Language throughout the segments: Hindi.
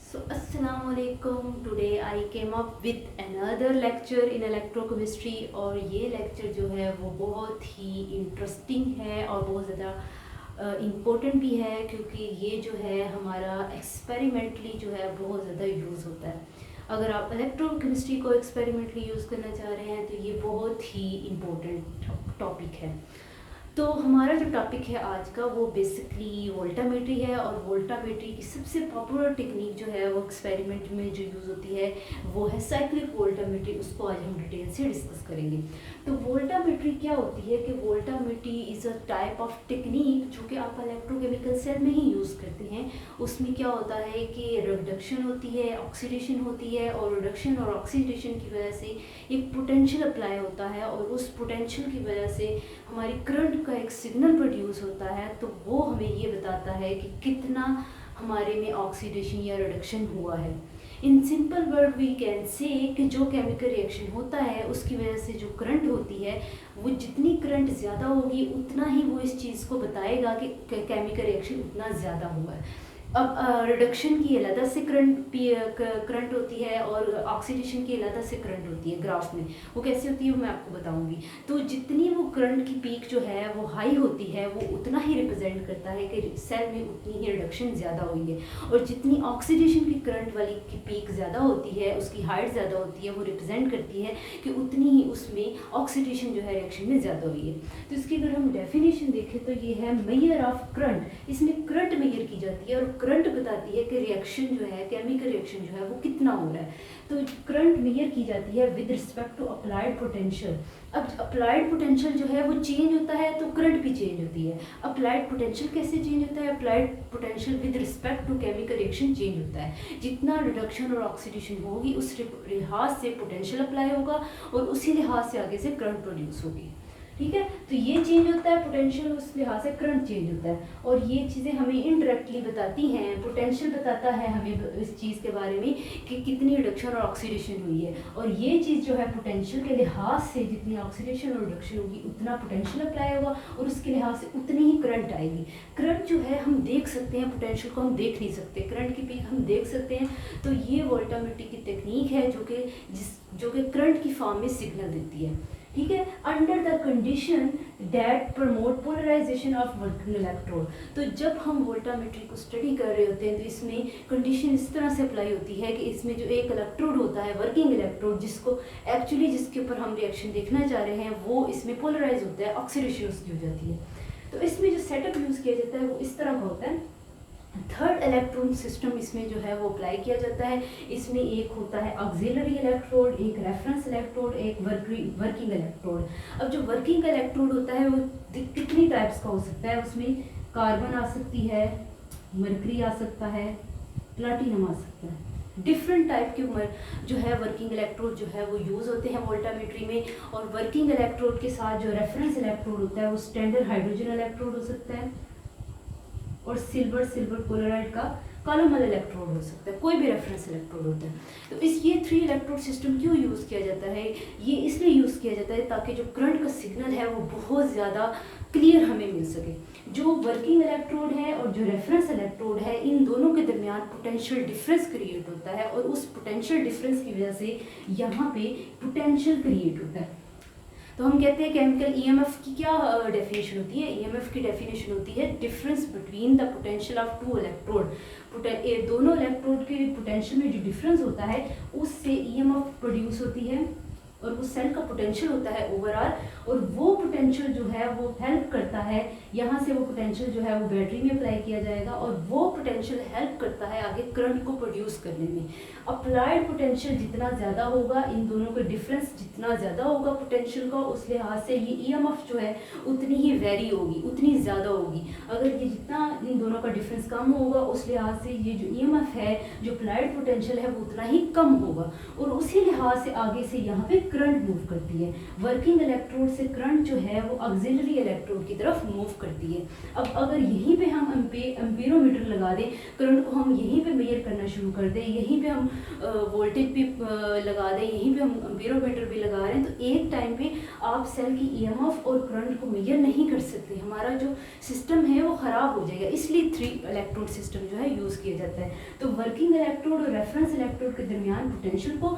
So Assalamualaikum. Today I came up with another lecture in electrochemistry और ये लेक्चर जो है वो बहुत ही इंटरेस्टिंग है और बहुत ज़्यादा इम्पोर्टेंट भी है, क्योंकि ये जो है हमारा एक्सपेरिमेंटली जो है बहुत ज़्यादा यूज़ होता है। अगर आप इलेक्ट्रोकेमिस्ट्री को एक्सपेरिमेंटली यूज़ करना चाह रहे हैं तो ये बहुत ही इम्पोर्टेंट टॉपिक है। तो हमारा जो टॉपिक है आज का वो बेसिकली वोल्टामेट्री है, और वोल्टामेट्री की सबसे पॉपुलर टेक्निक जो है वो एक्सपेरिमेंट में जो यूज़ होती है वो है साइक्लिक वोल्टामेट्री। उसको आज हम डिटेल से डिस्कस करेंगे। तो वोल्टामेट्री क्या होती है कि voltammetry is a type of technique जो कि आप इलेक्ट्रोकेमिकल सेल में ही यूज़ करते हैं। उसमें क्या होता है कि रिडक्शन होती है, ऑक्सीडेशन होती है, और रिडक्शन और ऑक्सीडेशन की वजह से एक पोटेंशियल अप्लाई होता है, और उस पोटेंशियल की वजह से हमारी करंट का एक सिग्नल प्रोड्यूस होता है। तो वो हमें ये बताता है कि कितना हमारे में ऑक्सीडेशन या रिडक्शन हुआ है। In simple word we can say कि जो केमिकल रिएक्शन होता है उसकी वजह से जो करंट होती है, वो जितनी करंट ज़्यादा होगी उतना ही वो इस चीज़ को बताएगा कि केमिकल रिएक्शन उतना ज़्यादा हुआ है। अब रिडक्शन की अलग से करंट होती है और ऑक्सीडेशन की अलग से करंट होती है। ग्राफ में वो कैसे होती है वो मैं आपको बताऊंगी। तो जितनी वो करंट की पीक जो है वो हाई होती है, वो उतना ही रिप्रेजेंट करता है कि सेल में उतनी ही रिडक्शन ज़्यादा हुई है, और जितनी ऑक्सीडेशन की करंट वाली की पीक ज़्यादा होती है, उसकी हाइट ज़्यादा होती है, वो रिप्रेजेंट करती है कि उतनी ही उसमें ऑक्सीडेशन जो है रिएक्शन में ज़्यादा हुई है। तो इसकी अगर हम डेफिनेशन देखें तो ये है मेजर ऑफ करंट। इसमें करंट मेजर की जाती है और करंट बताती है कि रिएक्शन जो है, केमिकल रिएक्शन जो है वो कितना हो रहा है। तो करंट मेजर की जाती है with respect to applied potential. अब अप्लाइड पोटेंशियल जो है वो चेंज होता है तो करंट भी चेंज होती है। अप्लाइड पोटेंशियल कैसे चेंज होता है? Applied potential with respect to chemical reaction change होता है। जितना रिडक्शन और ऑक्सीडेशन होगी उस लिहाज से पोटेंशियल अप्लाई होगा, और उसी लिहाज से आगे से करंट प्रोड्यूस होगी। ठीक है, तो ये चेंज होता है पोटेंशियल, उस लिहाज से करंट चेंज होता है। और ये चीज़ें हमें इनडायरेक्टली बताती हैं। पोटेंशियल बताता है हमें इस चीज़ के बारे में कि कितनी रिडक्शन और ऑक्सीडेशन हुई है, और ये चीज़ जो है पोटेंशियल के लिहाज से जितनी ऑक्सीडेशन और रिडक्शन होगी उतना पोटेंशियल अप्लाई होगा, और उसके लिहाज से उतनी ही करंट आएगी। करंट जो है हम देख सकते हैं, पोटेंशियल को हम देख नहीं सकते, करंट की पीक हम देख सकते हैं। तो ये वोल्टामेट्री की टेक्निक है जो कि करंट की फॉर्म में सिग्नल देती है। ठीक है, under the condition that promote polarization of working electrode. तो जब हम वोल्टामेट्री को स्टडी कर रहे होते हैं तो इसमें कंडीशन इस तरह से अप्लाई होती है कि इसमें जो एक इलेक्ट्रोड होता है, वर्किंग इलेक्ट्रोड, जिसके ऊपर हम रिएक्शन देखना चाह रहे हैं, वो इसमें पोलराइज होता है, ऑक्सीडेशन उसकी हो जाती है। तो इसमें जो सेटअप यूज़ किया जाता है वो इस तरह का होता है। थर्ड इलेक्ट्रॉन सिस्टम इसमें जो है वो अप्लाई किया जाता है। इसमें एक होता है ऑक्सिलरी इलेक्ट्रोड, एक रेफरेंस इलेक्ट्रोड, एक वर्किंग इलेक्ट्रोड। अब जो वर्किंग इलेक्ट्रोड होता है वो कितनी टाइप्स का हो सकता है? उसमें कार्बन आ सकती है, मरकरी आ सकता है, प्लाटिनम आ सकता है। डिफरेंट टाइप के जो है वर्किंग इलेक्ट्रोड जो है वो यूज़ होते हैं वोल्टामेट्री में। और वर्किंग इलेक्ट्रोड के साथ जो रेफरेंस इलेक्ट्रोड होता है वो स्टैंडर्ड हाइड्रोजन इलेक्ट्रोड हो सकता है, और सिल्वर क्लोराइड का कॉलोमल इलेक्ट्रोड हो सकता है, कोई भी रेफरेंस इलेक्ट्रोड होता है। तो ये 3 इलेक्ट्रोड सिस्टम क्यों यूज़ किया जाता है? ये इसलिए यूज़ किया जाता है ताकि जो करंट का सिग्नल है वो बहुत ज़्यादा क्लियर हमें मिल सके। जो वर्किंग इलेक्ट्रोड है और जो रेफरेंस इलेक्ट्रोड है, इन दोनों के दरमियान पोटेंशियल डिफरेंस क्रिएट होता है, और उस पोटेंशियल डिफरेंस की वजह से यहाँ पे पोटेंशियल क्रिएट होता है। तो हम कहते हैं केमिकल ईएमएफ की क्या डेफिनेशन होती है? ईएमएफ की डेफिनेशन होती है difference between the potential of 2 electrode. दोनों इलेक्ट्रोड के पोटेंशियल में जो डिफरेंस होता है उससे ईएमएफ प्रोड्यूस होती है, और वो सेल का पोटेंशियल होता है ओवरऑल, और वो पोटेंशियल जो है वो हेल्प करता है, यहाँ से वो पोटेंशियल जो है वो बैटरी में अप्लाई किया जाएगा, और वो पोटेंशियल हेल्प करता है आगे करंट को प्रोड्यूस करने में। अप्लाइड पोटेंशियल जितना ज़्यादा होगा, इन दोनों का डिफरेंस जितना ज़्यादा होगा पोटेंशियल का, उस लिहाज से ये ईएमएफ जो है उतनी ही वेरी होगी, उतनी ज़्यादा होगी। अगर ये जितना इन दोनों का डिफरेंस कम होगा, उस लिहाज से ये जो ईएमएफ है, जो अप्लाइड पोटेंशियल है, वो उतना ही कम होगा, और उसी लिहाज से आगे से यहाँ पे करंट मूव करती है। वर्किंग इलेक्ट्रोड से करंट जो है वो ऑक्सिलरी इलेक्ट्रोड की तरफ मूव करती है। अब अगर यहीं पे हम एम्पीरोमीटर लगा दें, करंट को हम यहीं पे मेजर करना शुरू कर दें, यहीं पे हम वोल्टेज भी लगा दें, यहीं पे हम एम्पीरोमीटर भी लगा रहे हैं, तो एक टाइम पे आप सेल की ईएमएफ और करंट को मेजर नहीं कर सकते। हमारा जो सिस्टम है वो ख़राब हो जाएगा, इसलिए 3 इलेक्ट्रोड सिस्टम जो है यूज़ किया जाता है। तो वर्किंग इलेक्ट्रोड और रेफरेंस इलेक्ट्रोड के दरमियान पोटेंशियल को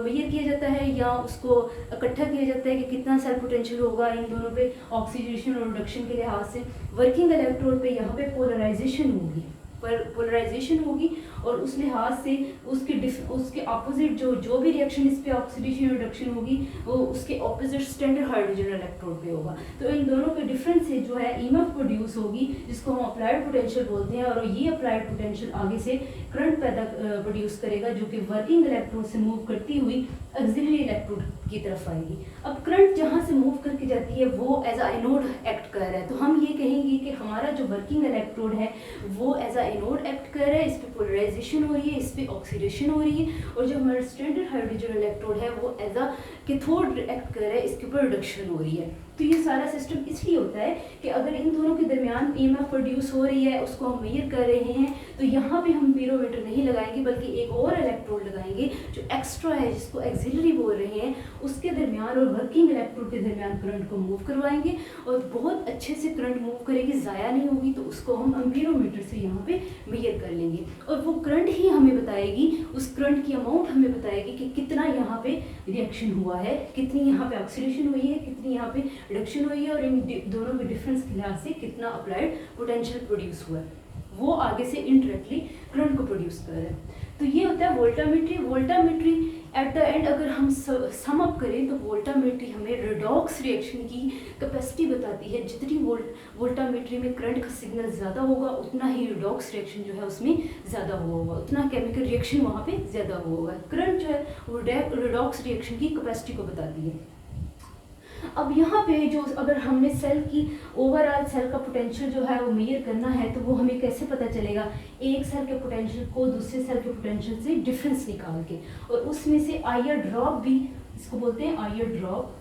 मेजर किया जाता है या उसको इकट्ठा किया जाता है कि कितना सेल पोटेंशियल होगा इन दोनों पे ऑक्सीडेशन और रिडक्शन के लिहाज से। वर्किंग इलेक्ट्रोड पे यहाँ पे पोलराइजेशन होगी, पोलराइजेशन होगी और उस लिहाज से उसके अपोजिट जो भी रिएक्शन इस पे ऑक्सीडेशन रिडक्शन होगी वो उसके ऑपोजिट स्टैंडर्ड हाइड्रोजन इलेक्ट्रोड पे होगा। तो इन दोनों के डिफरेंस से जो है ईएमएफ प्रोड्यूस होगी, जिसको हम अप्लाइड पोटेंशियल बोलते हैं, और ये अप्लाइड पोटेंशियल आगे से करंट पैदा प्रोड्यूस करेगा जो कि वर्किंग इलेक्ट्रोड से मूव करती हुई ऑक्सिलरी इलेक्ट्रोड की तरफ आएगी। अब करंट जहाँ से मूव करके जाती है वो एज अ एनोड एक्ट कर रहा है, तो हम ये कहेंगे कि हमारा जो वर्किंग इलेक्ट्रोड है वो एज अ एनोड एक्ट कर रहा है, इस पर पोलराइजेशन हो रही है, इस पर ऑक्सीडेशन हो रही है, और जो हमारा स्टैंडर्ड हाइड्रोजन इलेक्ट्रोड है वो एज अ कैथोड एक्ट कर रहा है, इसके ऊपर रिडक्शन हो रही है। तो ये सारा सिस्टम इसलिए होता है कि अगर इन दोनों के दरमियान ईएमएफ प्रोड्यूस हो रही है, उसको हम मेजर कर रहे हैं, तो यहाँ पे हम एम्पीरोमीटर नहीं लगाएंगे बल्कि एक और इलेक्ट्रोड लगाएंगे जो एक्स्ट्रा है, जिसको एक्सिलरी बोल रहे हैं, उसके दरमियान और वर्किंग इलेक्ट्रोड के दरमियान करंट को मूव करवाएंगे और बहुत अच्छे से करंट मूव करेगी, ज़ाया नहीं होगी, तो उसको हम एम्पीरोमीटर से यहाँ पे मेजर कर लेंगे और वो करंट ही हमें बताएगी, उस करंट की अमाउंट हमें बताएगी कि कितना यहाँ पे रिएक्शन हुआ है, कितनी यहाँ पे ऑक्सीडेशन हुई है, कितनी यहाँ पे रिडक्शन हुई है, और इन दोनों के डिफरेंस के लिहाज से कितना अप्लाइड पोटेंशियल प्रोड्यूस हुआ है, वो आगे से इनडायरेक्टली करंट को प्रोड्यूस कर रहा है। तो ये होता है voltammetry. Voltammetry at the end अगर हम सम अप करें तो वोल्टामेट्री हमें रिडॉक्स रिएक्शन की कैपेसिटी बताती है। जितनी वोल्टामेट्री में करंट का सिग्नल ज़्यादा होगा उतना ही रिडॉक्स रिएक्शन जो है उसमें ज़्यादा हुआ होगा, उतना केमिकल रिएक्शन वहाँ पे ज़्यादा हुआ होगा। करंट जो है वो रिडॉक्स रिएक्शन की कैपेसिटी को बताती है। अब यहाँ पे जो अगर हमने सेल की ओवरऑल सेल का पोटेंशियल जो है वो मेजर करना है तो वो हमें कैसे पता चलेगा, एक सेल के पोटेंशियल को दूसरे सेल के पोटेंशियल से डिफरेंस निकाल के, और उसमें से आईआर ड्रॉप भी, इसको बोलते हैं आईआर ड्रॉप,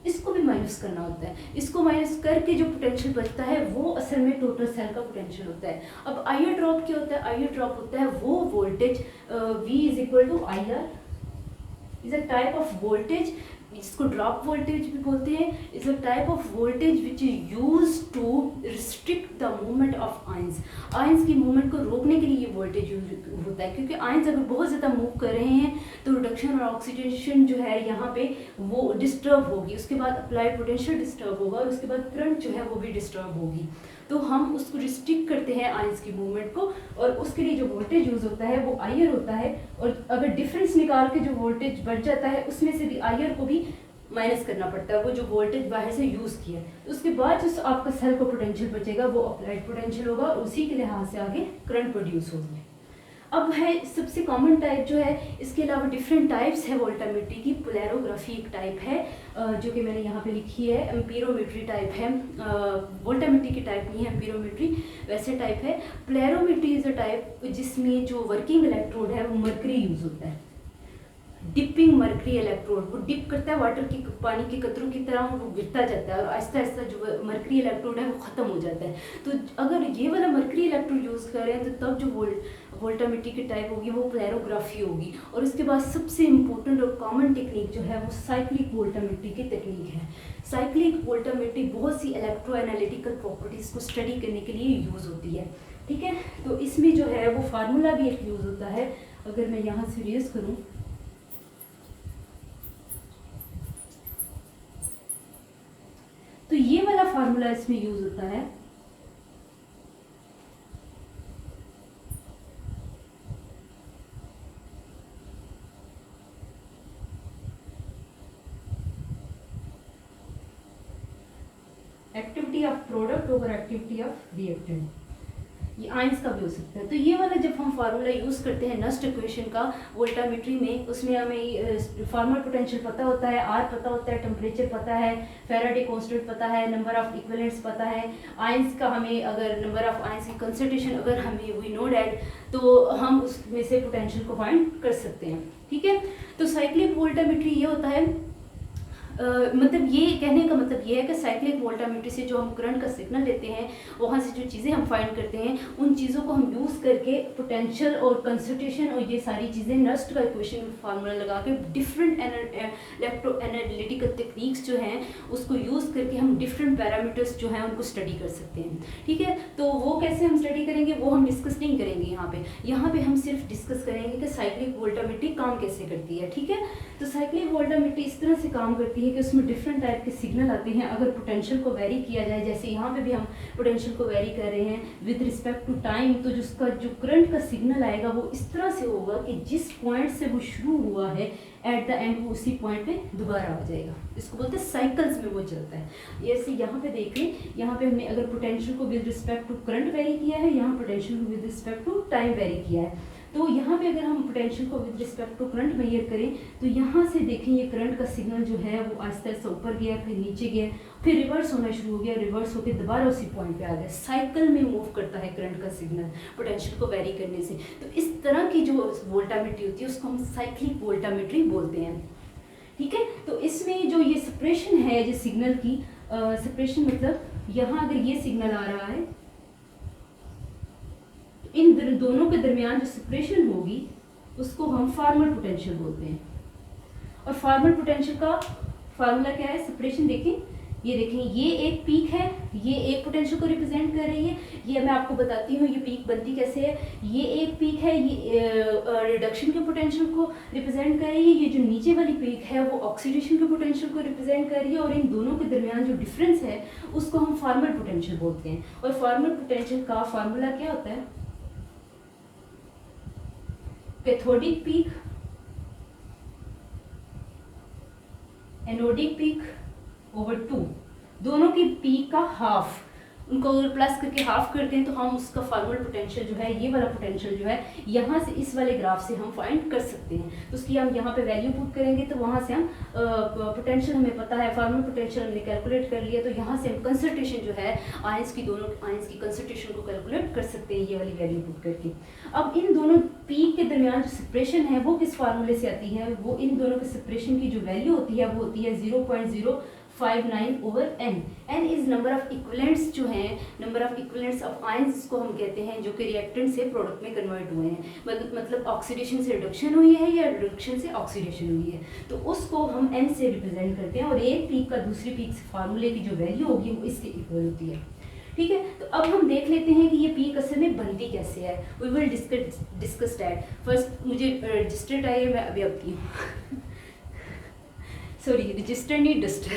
इसको भी माइनस करना होता है। इसको माइनस करके जो पोटेंशियल बचता है वो असल में टोटल सेल का पोटेंशियल होता है। अब आईआर ड्रॉप क्या होता है? आईआर ड्रॉप होता है वो voltage V is equal to IR is a type of voltage, इसको ड्रॉप वोल्टेज भी बोलते हैं, is a type of voltage which is use to restrict the movement of ions. Ions की मूवमेंट को रोकने के लिए ये वोल्टेज यूज होता है, क्योंकि आयंस अगर बहुत ज़्यादा मूव कर रहे हैं तो रिडक्शन और ऑक्सीडेशन जो है यहाँ पे वो डिस्टर्ब होगी, उसके बाद अप्लाइड पोटेंशियल डिस्टर्ब होगा और उसके बाद करंट जो है वो भी डिस्टर्ब होगी। तो हम उसको रिस्ट्रिक्ट करते हैं आयंस की मूवमेंट को, और उसके लिए जो वोल्टेज यूज होता है वो आईआर होता है, और अगर डिफरेंस निकाल के जो वोल्टेज बढ़ जाता है उसमें से भी आईआर को भी माइनस करना पड़ता है, वो जो वोल्टेज बाहर से यूज़ किया। उसके बाद जो आपका सेल को पोटेंशियल बचेगा वो अप्लाइड पोटेंशियल होगा और उसी के लिहाज से आगे करंट प्रोड्यूस होगी। अब है सबसे कॉमन टाइप जो है, इसके अलावा डिफरेंट टाइप्स है वोल्टामेट्री की। पोलैरोग्राफी एक टाइप है जो कि मैंने यहाँ पे लिखी है, एम्पीरोमेट्री टाइप है, वोल्टामेट्री की टाइप नहीं है एम्पीरोमेट्री, वैसे टाइप है। पोलैरोमेट्री इज अ टाइप जिसमें जो वर्किंग इलेक्ट्रोड है वो मरकरी यूज़ होता है। डिपिंग मरकरी इलेक्ट्रोड, वो डिप करता है वाटर की, पानी के कतरों की तरह वो गिरता जाता है और आहिस्ता आहिस्ता जो मरकरी इलेक्ट्रोड है वो ख़त्म हो जाता है। तो अगर ये वाला मरकरी इलेक्ट्रोड यूज़ कर रहे हैं तो तब जो वोल्टामेट्री की टाइप होगी वो पोलैरोग्राफी होगी। और उसके बाद सबसे इम्पोर्टेंट और कॉमन टेक्निक जो है वो साइक्लिक वोल्टामेट्री की टेक्निक है। साइक्लिक वोल्टामेट्री बहुत सी इलेक्ट्रो एनालिटिकल प्रॉपर्टीज़ को स्टडी करने के लिए यूज़ होती है, ठीक है। तो इसमें जो है वो फार्मूला भी एक यूज़ होता है। अगर मैं यहाँ से रेज करूँ तो ये वाला फार्मूला इसमें यूज होता है। Activity of product over activity of reactant, ये आयंस का भी हो सकता है। तो ये वाला जब हम फार्मूला यूज़ करते हैं नस्ट इक्वेशन का वोल्टामेट्री में, उसमें हमें फॉर्मल पोटेंशियल पता होता है, आर पता होता है, टेम्परेचर पता है, फैराडे कांस्टेंट पता है, नंबर ऑफ इक्विवेलेंट्स पता है, आयंस का हमें अगर नंबर ऑफ आयंस की कंसंट्रेशन अगर हमें वी नो दैट तो हम उसमें से पोटेंशियल को फाइंड कर सकते हैं, ठीक है। तो साइक्लिक वोल्टामेट्री ये होता है मतलब ये कहने का मतलब ये है कि साइक्लिक वोल्टामीटर से जो हम करंट का सिग्नल लेते हैं, वहाँ से जो चीज़ें हम फाइंड करते हैं, उन चीज़ों को हम यूज़ करके पोटेंशियल और कंसंट्रेशन और ये सारी चीज़ें नस्ट का इक्वेशन फार्मूला लगा के डिफरेंट इलेक्ट्रो एनालिटिकल टेक्निक्स जो हैं उसको यूज़ करके हम डिफरेंट पैरामीटर्स जो हैं उनको स्टडी कर सकते हैं। ठीक है, तो वो कैसे हम स्टडी करेंगे वो हम डिस्कस नहीं करेंगे यहाँ पे हम सिर्फ डिस्कस करेंगे कि साइक्लिक वोल्टामीटर काम कैसे करती है। ठीक है, तो साइक्लिक वोल्टामीटर इस तरह से काम करती है कि उसमें डिफरेंट टाइप के सिग्नल आते हैं। अगर पोटेंशियल को वेरी किया जाए, जैसे यहाँ पे भी हम पोटेंशियल को वेरी कर रहे हैं विद रिस्पेक्ट टू टाइम, तो जिसका जो करंट का सिग्नल आएगा वो इस तरह से होगा कि जिस पॉइंट से वो शुरू हुआ है एट द एंड वो उसी पॉइंट पे दोबारा आ जाएगा। इसको बोलते हैं साइकिल्स में वो चलता है। जैसे यहाँ पे देखें, यहाँ पे हमने अगर पोटेंशियल को with respect to current vary किया है, यहाँ पोटेंशियल को with respect to time vary किया है। तो यहाँ पे अगर हम पोटेंशियल को with respect to current measure करें तो यहाँ से देखें ये करंट का सिग्नल जो है वो आहिस्ता आहिस्ता ऊपर गया, फिर नीचे गया, फिर रिवर्स होना शुरू हो गया, रिवर्स होकर दोबारा उसी पॉइंट पे आ गया। साइकिल में मूव करता है करंट का सिग्नल पोटेंशियल को वेरी करने से। तो इस तरह की जो वोल्टामीटर होती है उसको हम साइक्लिक वोल्टामीटर बोलते हैं। ठीक है, तो इसमें जो ये सेपरेशन है जो सिग्नल की सेपरेशन मतलब यहाँ अगर ये सिग्नल आ रहा है, इन दोनों के दरमियान जो सेपरेशन होगी उसको हम फार्मल पोटेंशियल बोलते हैं। और फार्मल पोटेंशियल का फार्मूला क्या है, सेपरेशन देखें, ये देखें, ये एक पीक है, ये एक पोटेंशियल को रिप्रेजेंट कर रही है। ये मैं आपको बताती हूँ ये पीक बनती कैसे है। ये एक पीक है, ये रिडक्शन के पोटेंशियल को रिप्रेजेंट कर रही है। ये जो नीचे वाली पीक है वो ऑक्सीडेशन के पोटेंशियल को रिप्रेजेंट कर रही है। और इन दोनों के दरमियान जो डिफरेंस है उसको हम फार्मल पोटेंशियल बोलते हैं। और फार्मल पोटेंशियल का फार्मूला क्या होता है, cathodic peak, anodic peak over 2, दोनों की पीक का हाफ, उनको अगर प्लस करके हाफ करते हैं तो हम उसका फार्मल पोटेंशियल जो है, ये वाला पोटेंशियल जो है यहाँ से इस वाले ग्राफ से हम फाइंड कर सकते हैं। तो उसकी हम यहाँ पे वैल्यू पुट करेंगे तो वहाँ से हम पोटेंशियल हमें पता है, फार्मल पोटेंशियल हमने कैलकुलेट कर लिया, तो यहाँ से हम कंसंट्रेशन जो है आयंस की, दोनों आयंस की कंसंट्रेशन को कैलकुलेट कर सकते हैं ये वाली वैल्यू पुट करके। अब इन दोनों पीक के दरमियान जो सेपरेशन है वो किस फार्मूले से आती है, वो इन दोनों के सेपरेशन की जो वैल्यू होती है वो होती है 0.059 over n। n is number of equivalents जो हैं, number of equivalents of ions को हम कहते हैं जो कि रिएक्टेंट से प्रोडक्ट में कन्वर्ट हुए हैं। मतलब ऑक्सीडेशन से रिडक्शन हुई है या रिडक्शन से ऑक्सीडेशन हुई है, तो उसको हम n से रिप्रेजेंट करते हैं। और एक पीक का दूसरी पीक से फार्मूले की जो वैल्यू होगी वो इसके इक्वल होती है। ठीक है, तो अब हम देख लेते हैं कि ये पीक असल में बनती कैसे है। We will discuss that. First मुझे रजिस्टर चाहिए, मैं अभी आती हूँ सॉरी, रजिस्टर नहीं डस्टर।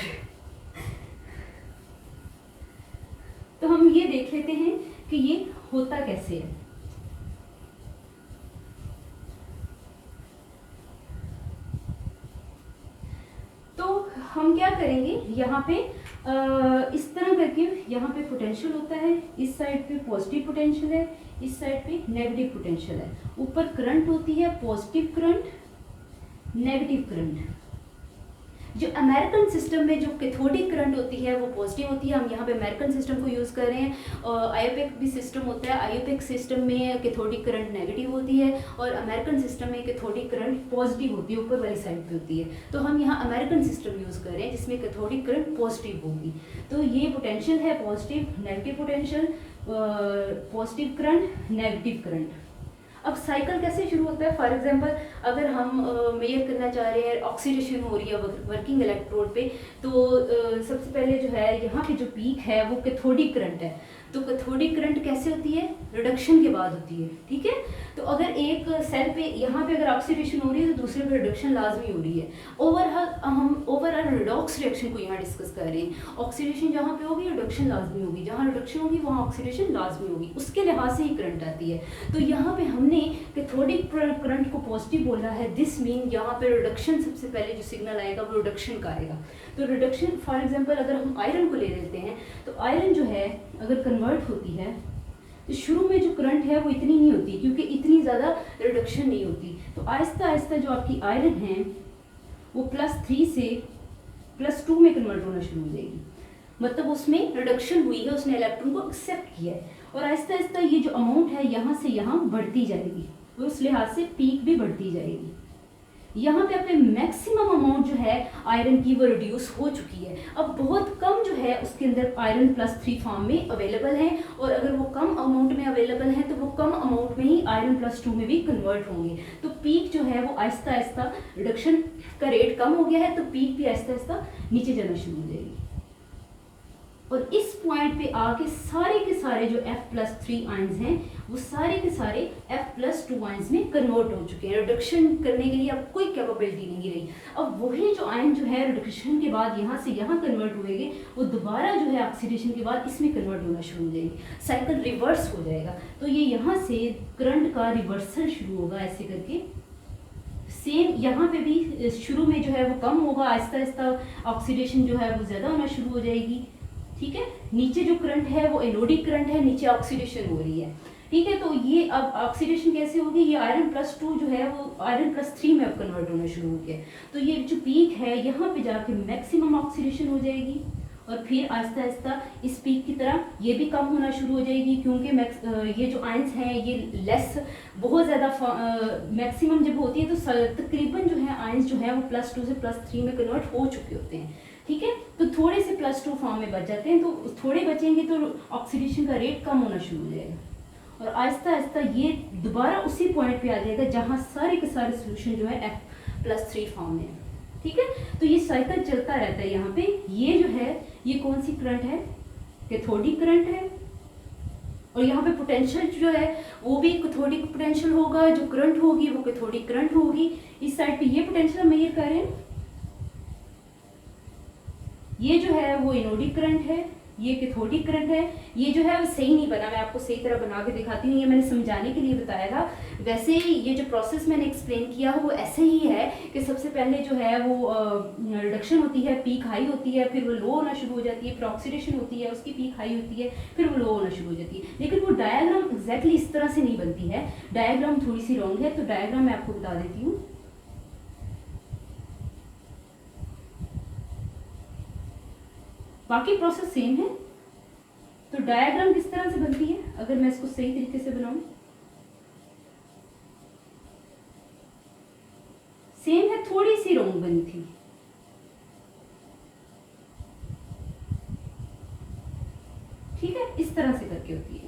तो हम ये देख लेते हैं कि ये होता कैसे है। तो हम क्या करेंगे, यहाँ पे इस तरह करके यहाँ पे पोटेंशियल होता है, इस साइड पे पॉजिटिव पोटेंशियल है, इस साइड पे नेगेटिव पोटेंशियल है। ऊपर करंट होती है, पॉजिटिव करंट, नेगेटिव करंट। जो अमेरिकन सिस्टम में जो कैथोडिक करंट होती है वो पॉजिटिव होती है। हम यहाँ पे अमेरिकन सिस्टम को यूज़ कर रहे हैं। और आईओपेक भी सिस्टम होता है, आईओपेक सिस्टम में कैथोडिक करंट नेगेटिव होती है और अमेरिकन सिस्टम में कैथोडिक करंट पॉजिटिव होती है, ऊपर वाली साइड पे होती है। तो हम यहाँ अमेरिकन सिस्टम यूज़ कर रहे हैं जिसमें कैथोडिक करंट पॉजिटिव होगी। तो ये पोटेंशियल है positive, negative potential, positive current, negative current. अब साइकिल कैसे शुरू होता है, फॉर एग्जांपल अगर हम मेजर करना चाह रहे हैं ऑक्सीडेशन हो रही है वर्किंग इलेक्ट्रोड पे, तो सबसे पहले जो है यहाँ पे जो पीक है वो कैथोडिक करंट है। तो कैथोडिक करंट कैसे होती है, रिडक्शन के बाद होती है। ठीक है, तो अगर एक सेल पे यहाँ पे अगर ऑक्सीडेशन हो रही है तो दूसरे पे रिडक्शन लाजमी हो रही है। हम ओवरऑल रिडॉक्स रिएक्शन को यहाँ डिस्कस कर रहे हैं। ऑक्सीडेशन जहाँ पे होगी रिडक्शन लाजमी होगी, जहाँ रिडक्शन होगी वहाँ ऑक्सीडेशन लाजमी होगी, उसके लिहाज से ही करंट आती है। तो यहाँ पे हमने कैथोडिक करंट को पॉजिटिव बोला है, दिस मीन यहाँ पे रिडक्शन सबसे पहले जो सिग्नल आएगा वो रिडक्शन का आएगा। तो रिडक्शन फॉर एग्जांपल अगर हम आयरन को ले लेते हैं तो आयरन जो है अगर कन्वर्ट होती है तो शुरू में जो करंट है वो इतनी नहीं होती क्योंकि इतनी ज़्यादा रिडक्शन नहीं होती। तो आहिस्ता आहिस्ता जो आपकी आयरन है वो +3 से +2 में कन्वर्ट होना शुरू हो जाएगी। मतलब उसमें रिडक्शन हुई है, उसने इलेक्ट्रॉन को एक्सेप्ट किया है और आहिस्ता आहिस्ता ये जो अमाउंट है यहाँ से यहाँ बढ़ती जाएगी और उस लिहाज से पीक भी बढ़ती जाएगी। यहाँ पे अपने मैक्सिमम अमाउंट जो है आयरन की वो रिड्यूस हो चुकी है। अब बहुत कम जो है उसके अंदर आयरन +3 फॉर्म में अवेलेबल है, और अगर वो कम अमाउंट में अवेलेबल है तो वो कम अमाउंट में ही आयरन +2 में भी कन्वर्ट होंगे। तो पीक जो है वो आहिस्ता आहिस्ता रिडक्शन का रेट कम हो गया है, तो पीक भी आहिस्ता आहिस्ता नीचे जाना शुरू हो जाएगी। और इस पॉइंट पे आके सारे के सारे जो F+3 आयंस हैं वो सारे के सारे F+2 आयंस में कन्वर्ट हो चुके हैं। रिडक्शन करने के लिए अब कोई कैपेबिलिटी नहीं रही। अब वही जो आयन जो है रिडक्शन के बाद यहाँ से यहाँ कन्वर्ट हुएंगे, वो दोबारा जो है ऑक्सीडेशन के बाद इसमें कन्वर्ट होना शुरू हो जाएगी, साइकिल रिवर्स हो जाएगा। तो ये यहाँ से करंट का रिवर्सल शुरू होगा ऐसे करके। सेम यहाँ पे भी शुरू में जो है वो कम होगा, आहिस्ता आहिस्ता ऑक्सीडेशन जो है वो ज़्यादा होना शुरू हो जाएगी। ठीक है, नीचे जो करंट है वो एनोडिक करंट है, नीचे ऑक्सीडेशन हो रही है। ठीक है, तो ये अब ऑक्सीडेशन कैसे होगी, ये आयरन +2 जो है वो आयरन +3 में अब कन्वर्ट होना शुरू हो गया। तो ये जो पीक है यहाँ पे जाके मैक्सिमम ऑक्सीडेशन हो जाएगी, और फिर आहिस्ता आहिस्ता इस पीक की तरह ये भी कम होना शुरू हो जाएगी, क्योंकि ये जो आयंस हैं ये लेस बहुत ज़्यादा मैक्सिमम जब होती है तो तकरीबन जो है आयंस जो है वो +2 से +3 में कन्वर्ट हो चुके होते हैं। ठीक है, तो थोड़े से +2 फॉर्म में बच जाते हैं, तो थोड़े बचेंगे तो ऑक्सीडेशन का रेट कम होना शुरू हो जाएगा, और आहिस्ता आहिस्ता ये दोबारा उसी पॉइंट पे आ जाएगा जहाँ सारे के सारे सोल्यूशन जो है F+3 फॉर्म में है। ठीक है, तो ये साइकिल चलता रहता है। यहाँ पे ये जो है ये कौन सी करंट है, कैथोडिक करंट है, और यहाँ पे पोटेंशियल जो है वो भी कैथोडिक पोटेंशियल होगा, जो करंट होगी वो कैथोडिक करंट होगी। इस साइड पे ये पोटेंशियल हम मेजर कर रहे हैं, ये जो है वो एनोडिक करंट है, ये कैथोडिक करंट है। ये जो है वो सही नहीं बना, मैं आपको सही तरह बना के दिखाती हूँ, ये मैंने समझाने के लिए बताया था। वैसे ये जो प्रोसेस मैंने एक्सप्लेन किया वो ऐसे ही है कि सबसे पहले जो है वो रिडक्शन होती है, पीक हाई होती है, फिर वो लो होना शुरू हो जाती है, फिर ऑक्सीडेशन होती है, उसकी पीक हाई होती है, फिर वो लो होना शुरू हो जाती है। लेकिन वो डायग्राम एग्जैक्टली इस तरह से नहीं बनती है, डायग्राम थोड़ी सी रॉन्ग है, तो डायग्राम मैं आपको बता देती हूँ। बाकी प्रोसेस सेम है, तो डायग्राम किस तरह से बनती है अगर मैं इसको सही तरीके से बनाऊं, सेम है, थोड़ी सी रॉन्ग बनी थी। ठीक है, इस तरह से करके होती है।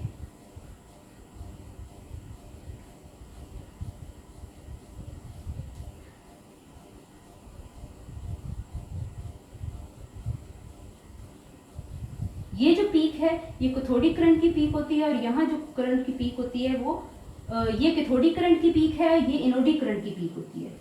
ये जो पीक है ये कैथोडिक करंट की पीक होती है, और यहाँ जो करंट की पीक होती है वो ये कैथोडिक करंट की पीक है, ये एनोडिक करंट की पीक होती है।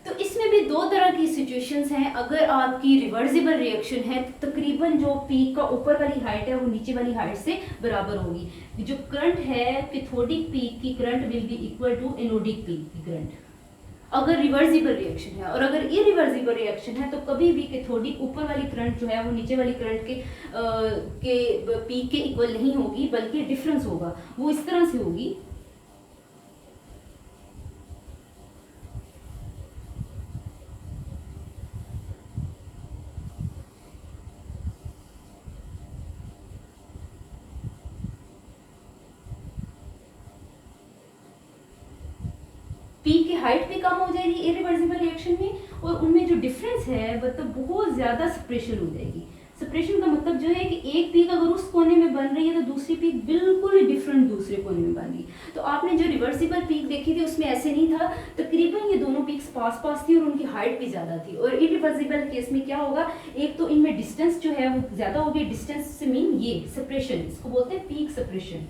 तो इसमें भी दो तरह की सिचुएशंस हैं। अगर आपकी रिवर्सिबल रिएक्शन है तो तकरीबन जो पीक का ऊपर वाली हाइट है वो नीचे वाली हाइट से बराबर होगी। जो करंट है कैथोडिक पीक की current will be equal to anodic peak की करंट, अगर रिवर्सिबल रिएक्शन है। और अगर इरिवर्सिबल रिएक्शन है तो कभी भी कैथोडिक ऊपर वाली करंट जो है वो नीचे वाली करंट के पीक के इक्वल नहीं होगी, बल्कि डिफरेंस होगा, वो इस तरह से होगी। पीक की हाइट भी कम हो जाएगी इरिवर्सिबल रिएक्शन में, और उनमें जो डिफरेंस है मतलब बहुत ज़्यादा सेपरेशन हो जाएगी। सेपरेशन का मतलब जो है कि एक पीक अगर उस कोने में बन रही है तो दूसरी पीक बिल्कुल डिफरेंट दूसरे कोने में बन रही है। तो आपने जो रिवर्सिबल पीक देखी थी उसमें ऐसे नहीं था, तकरीबन ये दोनों पीक्स पास पास थी और उनकी हाइट भी ज़्यादा थी। और इरिवर्सिबल केस में क्या होगा, एक तो इनमें डिस्टेंस जो है वो ज़्यादा होगी, डिस्टेंस से मीन ये सेपरेशन, इसको बोलते हैं पीक सेपरेशन।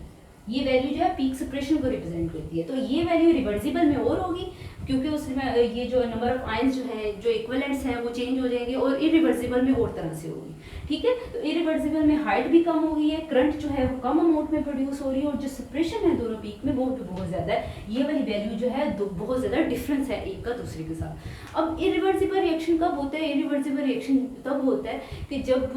ये वैल्यू जो है पीक सेपरेशन को रिप्रेजेंट करती है। तो ये वैल्यू रिवर्सिबल में और होगी, क्योंकि उसमें ये जो नंबर ऑफ आयंस जो है जो इक्विवेलेंट्स हैं वो चेंज हो जाएंगे, और इरिवर्सिबल में और तरह से होगी। ठीक है, तो इरिवर्सिबल में हाइट भी कम हो गई है, करंट जो है वो कम अमाउंट में प्रोड्यूस हो रही है, और जो सेपरेशन है दोनों पीक में वो भी बहुत ज़्यादा है। ये वाली वैल्यू जो है बहुत ज़्यादा डिफरेंस है एक का दूसरे के साथ। अब इरिवर्सिबल रिएक्शन कब होता है, इरिवर्सिबल रिएक्शन तब होता है कि जब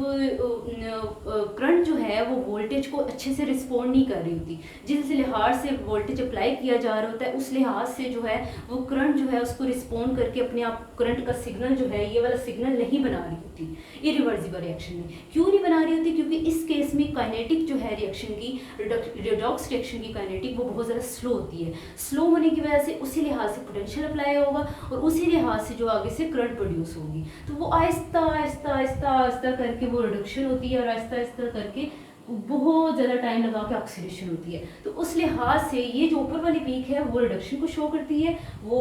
करंट जो है वो वोल्टेज को अच्छे से रिस्पॉन्ड नहीं कर रही होती। जिस लिहाज से वोल्टेज अप्लाई किया जा रहा होता है उस लिहाज से जो है वो करंट जो है उसको रिस्पॉन्ड करके अपने आप करंट का सिग्नल जो है ये वाला सिग्नल नहीं बना रही होती इरिवर्सिबल रिएक्शन में। क्यों नहीं बना रही होती? क्योंकि इस केस में काइनेटिक जो है रिएक्शन की, रिडॉक्स रिएक्शन की काइनेटिक वो बहुत ज़्यादा स्लो होती है। स्लो होने की वजह से उसी लिहाज से पोटेंशियल अप्लाई होगा और उसी लिहाज से जो आगे से करंट प्रोड्यूस होगी। तो वो आहिस्ता आहिस्ता आहिस्ता आहिस्ता करके वो रिडक्शन होती है और आहिस्ता आहिस्ता करके बहुत ज़्यादा टाइम लगा के ऑक्सीडेशन होती है। तो उस लिहाज से ये जो ऊपर वाली पीक है वो रिडक्शन को शो करती है। वो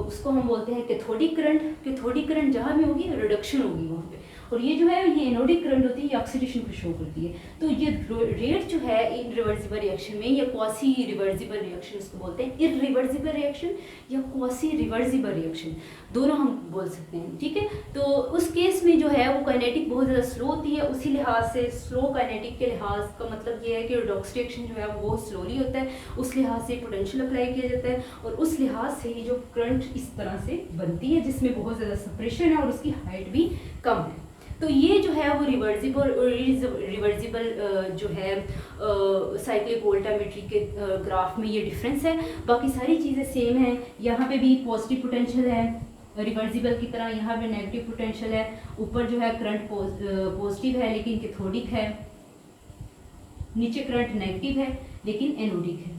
उसको हम बोलते हैं कैथोडिक करंट। कैथोडिक करंट जहाँ भी होगी रिडक्शन होगी वहाँ पे, और ये जो है ये एनोडिक करंट होती है, ये ऑक्सीडेशन को शो करती है। तो ये रेट जो है इन रिवर्सिबल रिएक्शन में या क्वासी रिवर्सिबल रिएक्शन इसको बोलते हैं, इरिवर्सिबल रिएक्शन या क्वासी रिवर्सिबल रिएक्शन दोनों हम बोल सकते हैं, ठीक है। तो उस केस में जो है वो काइनेटिक बहुत ज़्यादा स्लो होती है। उसी लिहाज से स्लो काइनेटिक के लिहाज का मतलब ये है कि रिडॉक्स रिएक्शन जो है वो बहुत स्लोली होता है, उस लिहाज से पोटेंशियल अप्लाई किया जाता है और उस लिहाज से ही जो करंट इस तरह से बनती है जिसमें बहुत ज़्यादा सेपरेशन है और उसकी हाइट भी कम है। तो ये जो है वो रिवर्सिबल जो है साइक्लिक वोल्टामेट्री के ग्राफ में ये डिफरेंस है। बाकी सारी चीज़ें सेम हैं। यहाँ पे भी पॉजिटिव पोटेंशियल है रिवर्सिबल की तरह, यहाँ पे नेगेटिव पोटेंशियल है। ऊपर जो है करंट पॉजिटिव है लेकिन कैथोडिक है, नीचे करंट नेगेटिव है लेकिन एनोडिक है।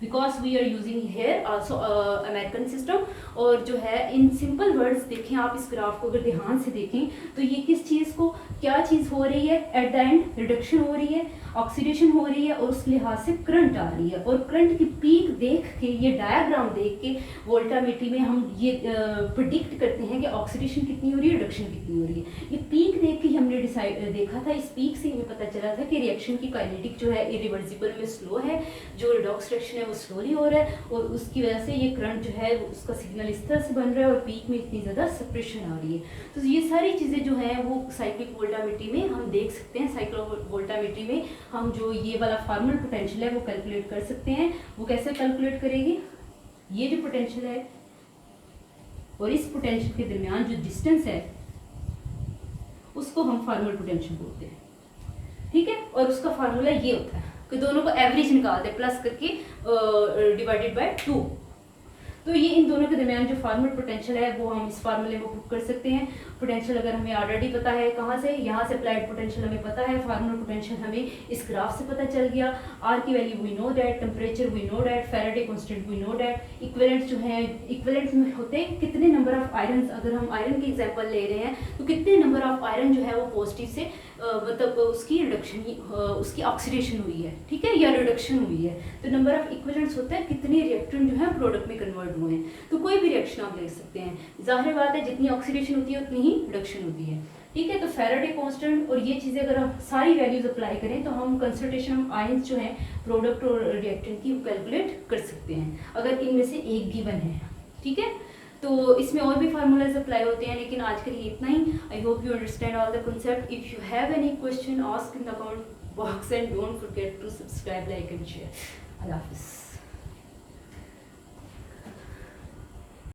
Because we are using here also American system. और जो है इन सिंपल वर्ड्स देखें आप इस ग्राफ को अगर ध्यान से देखें तो ये किस चीज़ को, क्या चीज़ हो रही है, एट द एंड रिडक्शन हो रही है, ऑक्सीडेशन हो रही है और उस लिहाज से करंट आ रही है। और करंट की पीक देख के, ये डायग्राम देख के वोल्टामेट्री में हम ये प्रिडिक्ट करते हैं कि ऑक्सीडेशन कितनी हो रही है, रिडक्शन कितनी हो रही है। ये पीक देख के हमने देखा था, इस पीक से हमें पता चला था कि रिएक्शन की काइनेटिक जो है इरिवर्सिबल में स्लो है, जो रिडॉक्स रिएक्शन है वो स्लोली हो रहा है और उसकी वजह से ये करंट जो है उसका सिग्नल इस तरह से बन रहा है और पीक में इतनी ज़्यादा सेपरेशन आ रही है। तो ये सारी चीज़ें जो हैं वो साइक्लिक वोल्टामेट्री में हम देख सकते हैं। साइक्लिक वोल्टामेट्री में हम जो ये वाला फार्मल पोटेंशियल है वो कैलकुलेट कर सकते हैं। वो कैसे कैलकुलेट करेंगे? ये जो पोटेंशियल है और इस पोटेंशियल के दरमियान जो डिस्टेंस है उसको हम फार्मल पोटेंशियल बोलते हैं, ठीक है। और उसका फार्मूला ये होता है कि दोनों को एवरेज निकालते हैं प्लस करके डिवाइडेड बाय 2। तो ये इन दोनों के दरमियान जो फार्मल पोटेंशियल है वो हम इस फार्मूले में पुट कर सकते हैं। पोटेंशियल अगर हमें ऑलरेडी पता है, कहाँ से, यहाँ से अप्लाइड पोटेंशियल हमें पता है, फार्मल पोटेंशियल हमें इस ग्राफ से पता चल गया। आर की value we know that, temperature we know that, Faraday constant we know that. Equivalent जो है, इक्विवेलेंट में होते हैं कितने नंबर ऑफ आयरन, अगर हम आयरन की एग्जांपल ले रहे हैं तो कितने नंबर ऑफ आयरन जो है वो पॉजिटिव से मतलब उसकी रिडक्शन, उसकी ऑक्सीडेशन हुई है, ठीक है, या रिडक्शन हुई है। तो नंबर ऑफ इक्विवेलेंट्स होता है कितने रिएक्टेंट जो है प्रोडक्ट में कन्वर्ट हुए हैं। तो कोई भी रिएक्शन आप ले सकते हैं, जाहिर बात है जितनी ऑक्सीडेशन होती है उतनी ही रिडक्शन होती है, ठीक है। तो फैराडे कांस्टेंट और ये चीज़ें अगर हम सारी वैल्यूज अप्लाई करें तो हम कंसंट्रेशन ऑफ आयंस जो है प्रोडक्ट और रिएक्टेंट की कैलकुलेट कर सकते हैं अगर इनमें से एक गिवन है, ठीक है। तो इसमें और भी फार्मूलाज अप्लाई होते हैं, लेकिन आज के लिए इतना ही। I hope you understand all the concept. If you have any question ask in the comment box and don't forget to subscribe, like and share. अल्लाह हाफिज़।